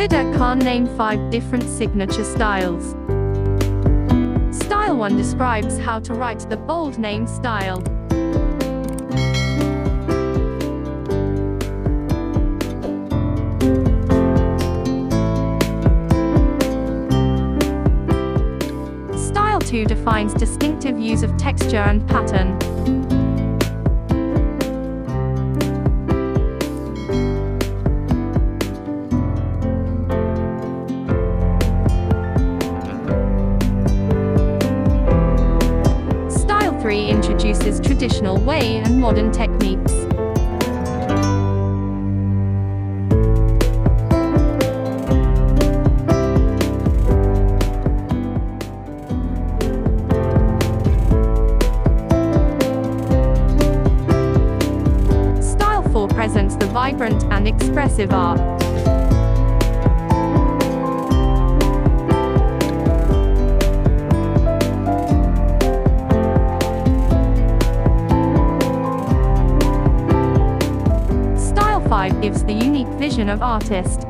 Fida can name 5 different signature styles. Style 1 describes how to write the bold name style. Style 2 defines distinctive use of texture and pattern. Style 3 introduces traditional way and modern techniques. Style 4 presents the vibrant and expressive art. Style 5 gives the unique vision of artist.